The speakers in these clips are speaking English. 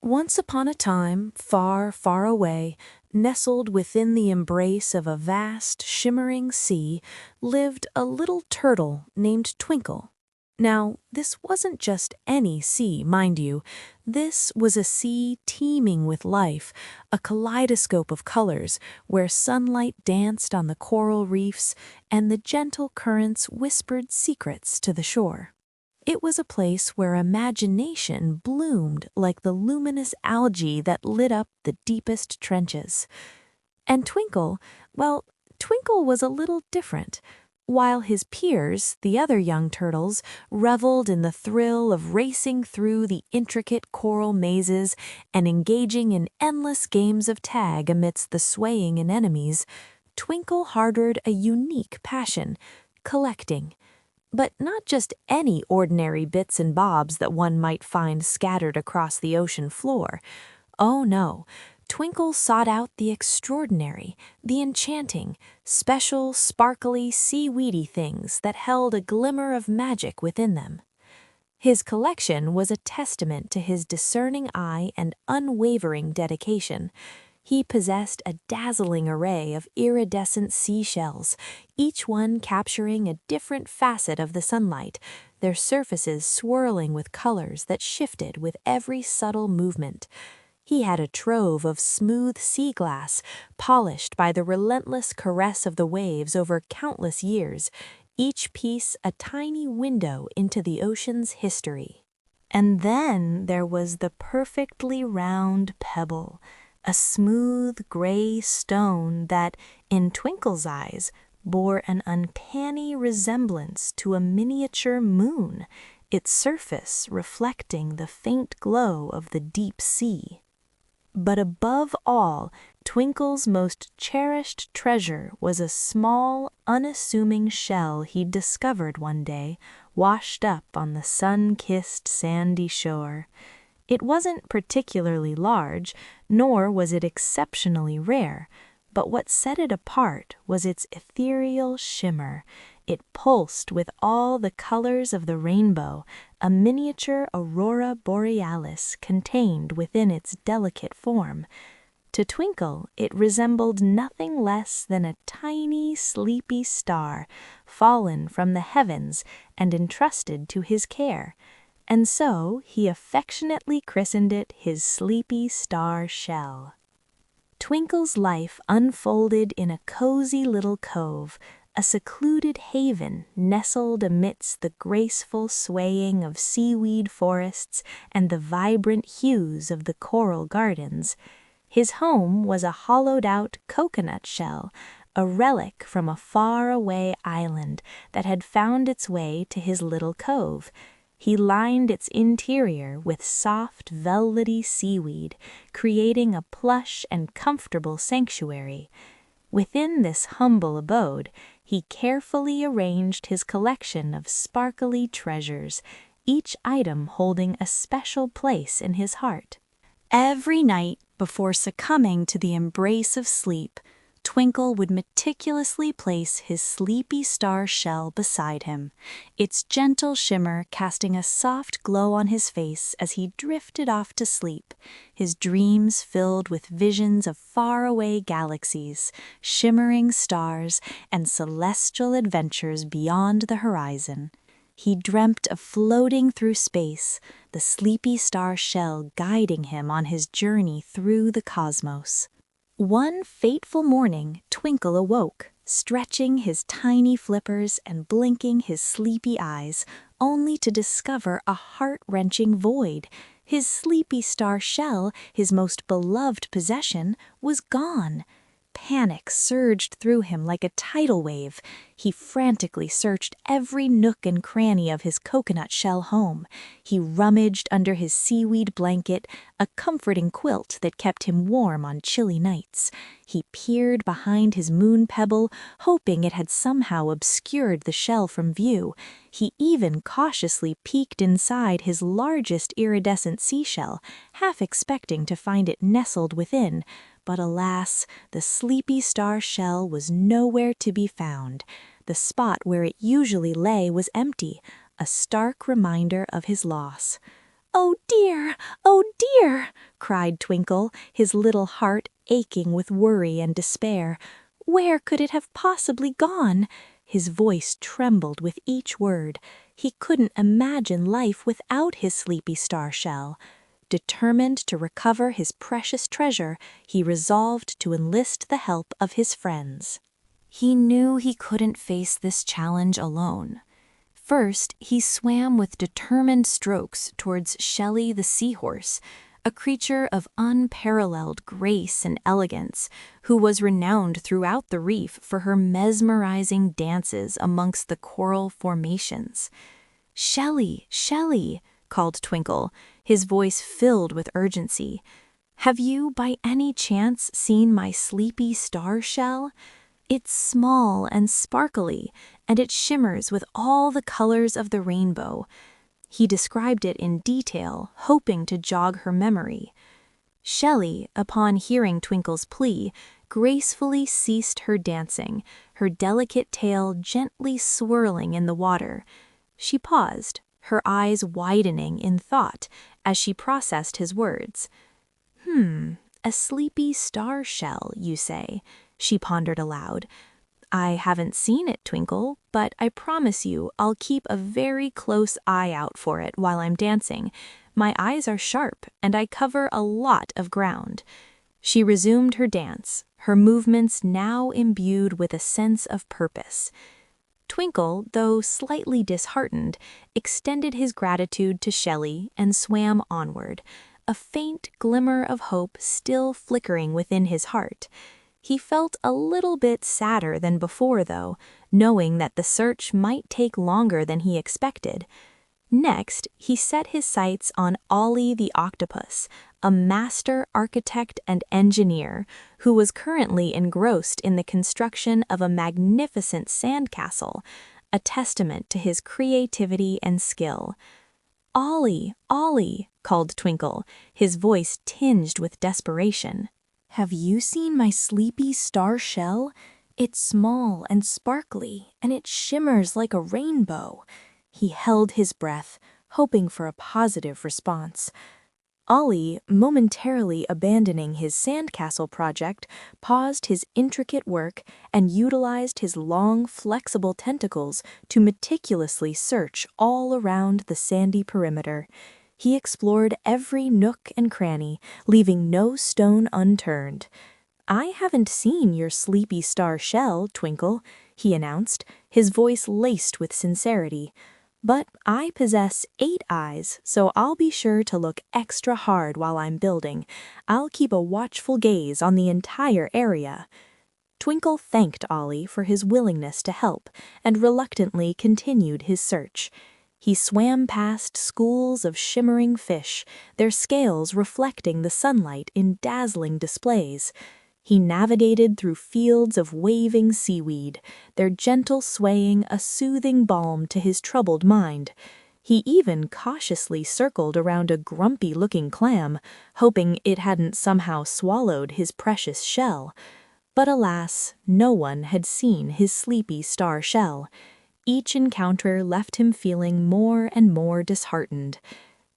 Once upon a time, far, far away, nestled within the embrace of a vast, shimmering sea, lived a little turtle named Twinkle. Now, this wasn't just any sea, mind you. This was a sea teeming with life, a kaleidoscope of colors, where sunlight danced on the coral reefs and the gentle currents whispered secrets to the shore. It was a place where imagination bloomed like the luminous algae that lit up the deepest trenches. And Twinkle, well, Twinkle was a little different. While his peers, the other young turtles, reveled in the thrill of racing through the intricate coral mazes and engaging in endless games of tag amidst the swaying anemones, Twinkle harbored a unique passion: collecting. But not just any ordinary bits and bobs that one might find scattered across the ocean floor. Oh no, Twinkle sought out the extraordinary, the enchanting, special, sparkly, sea-weedy things that held a glimmer of magic within them. His collection was a testament to his discerning eye and unwavering dedication. He possessed a dazzling array of iridescent seashells, each one capturing a different facet of the sunlight, their surfaces swirling with colors that shifted with every subtle movement. He had a trove of smooth sea glass, polished by the relentless caress of the waves over countless years, each piece a tiny window into the ocean's history. And then there was the perfectly round pebble, a smooth gray stone that, in Twinkle's eyes, bore an uncanny resemblance to a miniature moon, its surface reflecting the faint glow of the deep sea. But above all, Twinkle's most cherished treasure was a small, unassuming shell he'd discovered one day, washed up on the sun-kissed sandy shore. It wasn't particularly large, nor was it exceptionally rare, but what set it apart was its ethereal shimmer. It pulsed with all the colors of the rainbow, a miniature aurora borealis contained within its delicate form. To Twinkle, it resembled nothing less than a tiny, sleepy star, fallen from the heavens and entrusted to his care. And so he affectionately christened it his sleepy star shell. Twinkle's life unfolded in a cozy little cove, a secluded haven nestled amidst the graceful swaying of seaweed forests and the vibrant hues of the coral gardens. His home was a hollowed-out coconut shell, a relic from a far-away island that had found its way to his little cove. He lined its interior with soft, velvety seaweed, creating a plush and comfortable sanctuary. Within this humble abode, he carefully arranged his collection of sparkly treasures, each item holding a special place in his heart. Every night, before succumbing to the embrace of sleep, Twinkle would meticulously place his sleepy star shell beside him, its gentle shimmer casting a soft glow on his face as he drifted off to sleep, his dreams filled with visions of faraway galaxies, shimmering stars, and celestial adventures beyond the horizon. He dreamt of floating through space, the sleepy star shell guiding him on his journey through the cosmos. One fateful morning, Twinkle awoke, stretching his tiny flippers and blinking his sleepy eyes, only to discover a heart-wrenching void. His sleepy star shell, his most beloved possession, was gone. Panic surged through him like a tidal wave. He frantically searched every nook and cranny of his coconut shell home. He rummaged under his seaweed blanket, a comforting quilt that kept him warm on chilly nights. He peered behind his moon pebble, hoping it had somehow obscured the shell from view. He even cautiously peeked inside his largest iridescent seashell, half expecting to find it nestled within. But alas, the sleepy star shell was nowhere to be found. The spot where it usually lay was empty, a stark reminder of his loss. "Oh dear! Oh dear!" cried Twinkle, his little heart aching with worry and despair. "Where could it have possibly gone?" His voice trembled with each word. He couldn't imagine life without his sleepy star shell. Determined to recover his precious treasure, he resolved to enlist the help of his friends. He knew he couldn't face this challenge alone. First, he swam with determined strokes towards Shelley the seahorse, a creature of unparalleled grace and elegance, who was renowned throughout the reef for her mesmerizing dances amongst the coral formations. "Shelley, Shelley," called Twinkle, his voice filled with urgency. "Have you by any chance seen my sleepy star shell? It's small and sparkly, and it shimmers with all the colors of the rainbow." He described it in detail, hoping to jog her memory. Shelley, upon hearing Twinkle's plea, gracefully ceased her dancing, her delicate tail gently swirling in the water. She paused, her eyes widening in thought as she processed his words. A sleepy star shell, you say?" she pondered aloud. "I haven't seen it, Twinkle, but I promise you I'll keep a very close eye out for it while I'm dancing. My eyes are sharp, and I cover a lot of ground." She resumed her dance, her movements now imbued with a sense of purpose. Twinkle, though slightly disheartened, extended his gratitude to Shelley and swam onward, a faint glimmer of hope still flickering within his heart. He felt a little bit sadder than before, though, knowing that the search might take longer than he expected. Next, he set his sights on Ollie the octopus, a master architect and engineer who was currently engrossed in the construction of a magnificent sandcastle, a testament to his creativity and skill. "Ollie, Ollie," called Twinkle, his voice tinged with desperation. "Have you seen my sleepy star shell? It's small and sparkly, and it shimmers like a rainbow." He held his breath, hoping for a positive response. Ollie, momentarily abandoning his sandcastle project, paused his intricate work and utilized his long, flexible tentacles to meticulously search all around the sandy perimeter. He explored every nook and cranny, leaving no stone unturned. "I haven't seen your sleepy star shell, Twinkle," he announced, his voice laced with sincerity. "But I possess 8 eyes, so I'll be sure to look extra hard while I'm building. I'll keep a watchful gaze on the entire area." Twinkle thanked Ollie for his willingness to help and reluctantly continued his search. He swam past schools of shimmering fish, their scales reflecting the sunlight in dazzling displays. He navigated through fields of waving seaweed, their gentle swaying a soothing balm to his troubled mind. He even cautiously circled around a grumpy-looking clam, hoping it hadn't somehow swallowed his precious shell. But alas, no one had seen his sleepy star shell. Each encounter left him feeling more and more disheartened.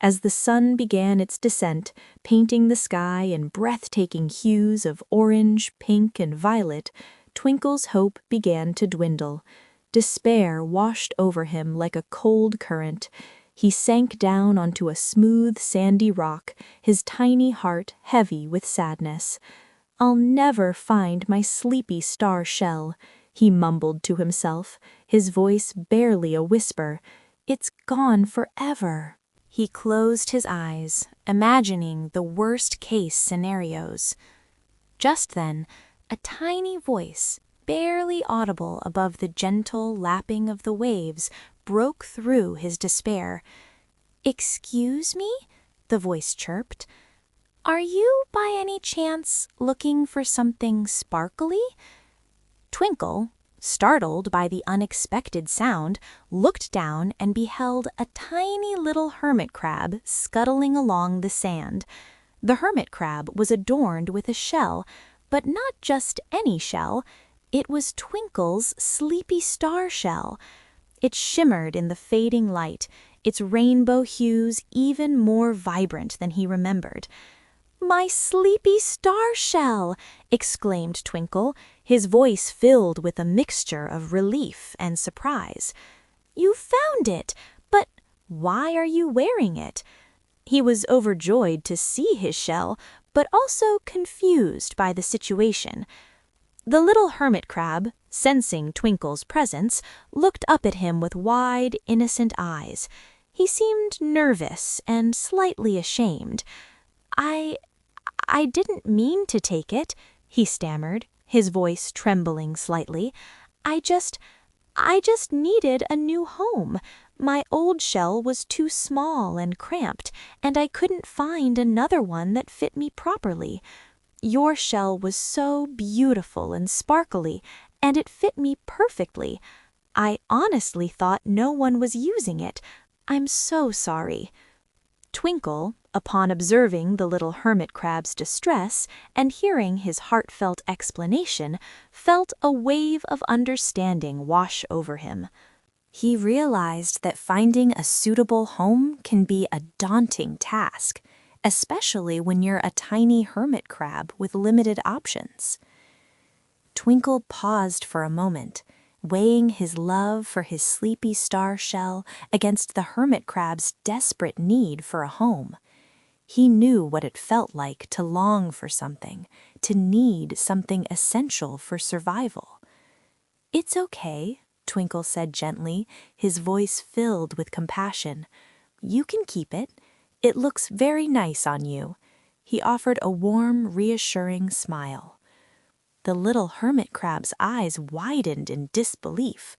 As the sun began its descent, painting the sky in breathtaking hues of orange, pink, and violet, Twinkle's hope began to dwindle. Despair washed over him like a cold current. He sank down onto a smooth, sandy rock, his tiny heart heavy with sadness. "I'll never find my sleepy star shell," he mumbled to himself, his voice barely a whisper. "It's gone forever." He closed his eyes, imagining the worst-case scenarios. Just then, a tiny voice, barely audible above the gentle lapping of the waves, broke through his despair. "Excuse me?" the voice chirped. "Are you, by any chance, looking for something sparkly?" Twinkle, startled by the unexpected sound, looked down and beheld a tiny little hermit crab scuttling along the sand. The hermit crab was adorned with a shell, but not just any shell. It was Twinkle's sleepy star shell. It shimmered in the fading light, its rainbow hues even more vibrant than he remembered. "My sleepy star shell!" exclaimed Twinkle, his voice filled with a mixture of relief and surprise. "You found it, but why are you wearing it?" He was overjoyed to see his shell, but also confused by the situation. The little hermit crab, sensing Twinkle's presence, looked up at him with wide, innocent eyes. He seemed nervous and slightly ashamed. I didn't mean to take it," he stammered, his voice trembling slightly. I just needed a new home. My old shell was too small and cramped, and I couldn't find another one that fit me properly. Your shell was so beautiful and sparkly, and it fit me perfectly. I honestly thought no one was using it. I'm so sorry." Twinkle, upon observing the little hermit crab's distress and hearing his heartfelt explanation, felt a wave of understanding wash over him. He realized that finding a suitable home can be a daunting task, especially when you're a tiny hermit crab with limited options. Twinkle paused for a moment, weighing his love for his sleepy star shell against the hermit crab's desperate need for a home. He knew what it felt like to long for something, to need something essential for survival. "It's okay," Twinkle said gently, his voice filled with compassion. "You can keep it. It looks very nice on you." He offered a warm, reassuring smile. The little hermit crab's eyes widened in disbelief.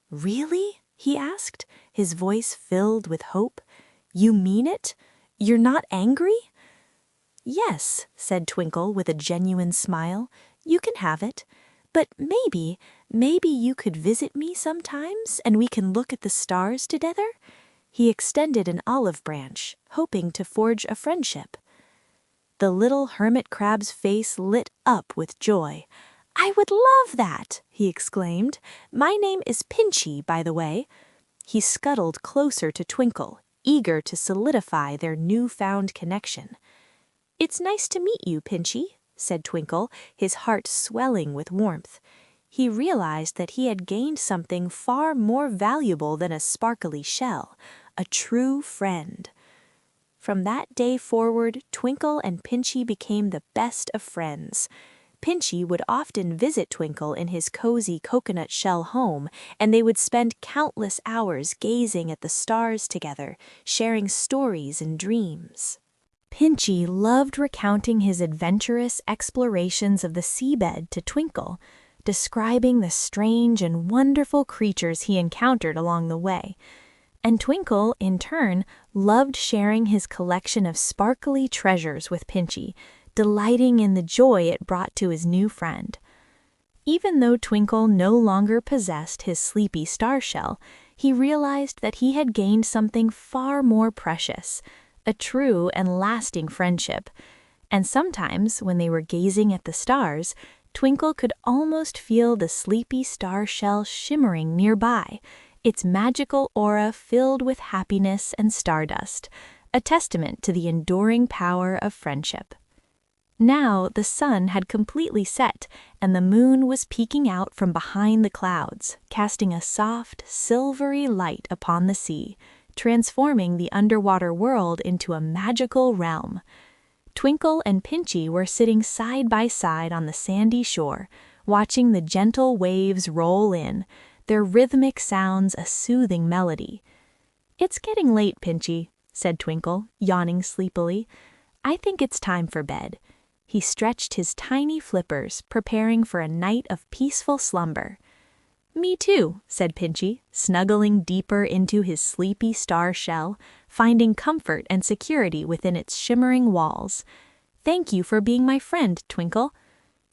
"Really?" he asked, his voice filled with hope. "You mean it? You're not angry?" "Yes," said Twinkle with a genuine smile. "You can have it. But maybe you could visit me sometimes and we can look at the stars together." He extended an olive branch, hoping to forge a friendship. The little hermit crab's face lit up with joy. "I would love that!" he exclaimed. "My name is Pinchy, by the way." He scuttled closer to Twinkle, eager to solidify their newfound connection. "It's nice to meet you, Pinchy," said Twinkle, his heart swelling with warmth. He realized that he had gained something far more valuable than a sparkly shell, a true friend. From that day forward, Twinkle and Pinchy became the best of friends. Pinchy would often visit Twinkle in his cozy coconut shell home, and they would spend countless hours gazing at the stars together, sharing stories and dreams. Pinchy loved recounting his adventurous explorations of the seabed to Twinkle, describing the strange and wonderful creatures he encountered along the way. And Twinkle, in turn, loved sharing his collection of sparkly treasures with Pinchy, delighting in the joy it brought to his new friend. Even though Twinkle no longer possessed his sleepy star shell, he realized that he had gained something far more precious, a true and lasting friendship. And sometimes, when they were gazing at the stars, Twinkle could almost feel the sleepy star shell shimmering nearby, its magical aura filled with happiness and stardust, a testament to the enduring power of friendship. Now the sun had completely set, and the moon was peeking out from behind the clouds, casting a soft, silvery light upon the sea, transforming the underwater world into a magical realm. Twinkle and Pinchy were sitting side by side on the sandy shore, watching the gentle waves roll in, their rhythmic sounds a soothing melody. "It's getting late, Pinchy," said Twinkle, yawning sleepily. "I think it's time for bed." He stretched his tiny flippers, preparing for a night of peaceful slumber. "Me too," said Pinchy, snuggling deeper into his sleepy star shell, finding comfort and security within its shimmering walls. "Thank you for being my friend, Twinkle."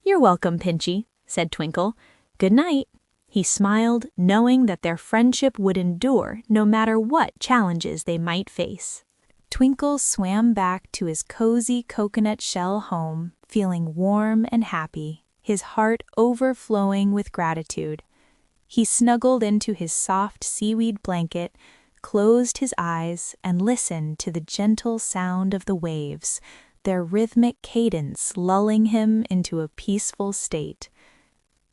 "You're welcome, Pinchy," said Twinkle. "Good night." He smiled, knowing that their friendship would endure no matter what challenges they might face. Twinkle swam back to his cozy coconut shell home, feeling warm and happy, his heart overflowing with gratitude. He snuggled into his soft seaweed blanket, closed his eyes, and listened to the gentle sound of the waves, their rhythmic cadence lulling him into a peaceful state.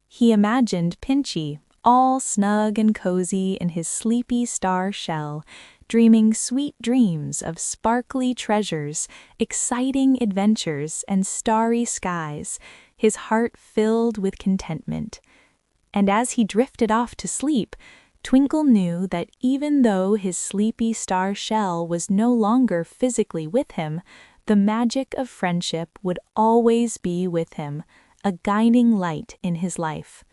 He imagined Pinchy, all snug and cozy in his sleepy star shell, dreaming sweet dreams of sparkly treasures, exciting adventures, and starry skies, his heart filled with contentment. And as he drifted off to sleep, Twinkle knew that even though his sleepy star shell was no longer physically with him, the magic of friendship would always be with him, a guiding light in his life.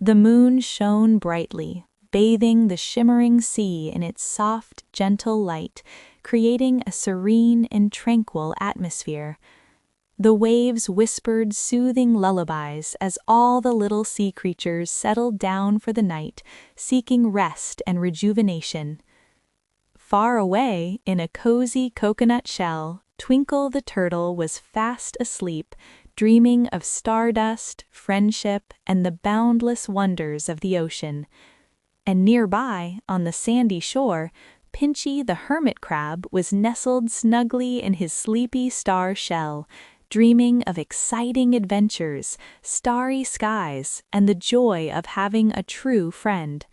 The moon shone brightly, bathing the shimmering sea in its soft, gentle light, creating a serene and tranquil atmosphere. The waves whispered soothing lullabies as all the little sea creatures settled down for the night, seeking rest and rejuvenation. Far away, in a cozy coconut shell, Twinkle the turtle was fast asleep, dreaming of stardust, friendship, and the boundless wonders of the ocean. And nearby, on the sandy shore, Pinchy the hermit crab was nestled snugly in his sleepy star shell, dreaming of exciting adventures, starry skies, and the joy of having a true friend.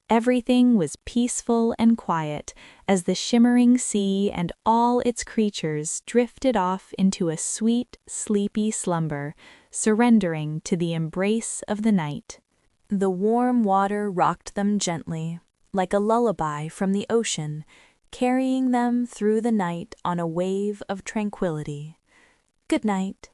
Everything was peaceful and quiet as the shimmering sea and all its creatures drifted off into a sweet, sleepy slumber, surrendering to the embrace of the night. The warm water rocked them gently, like a lullaby from the ocean, carrying them through the night on a wave of tranquility. Good night.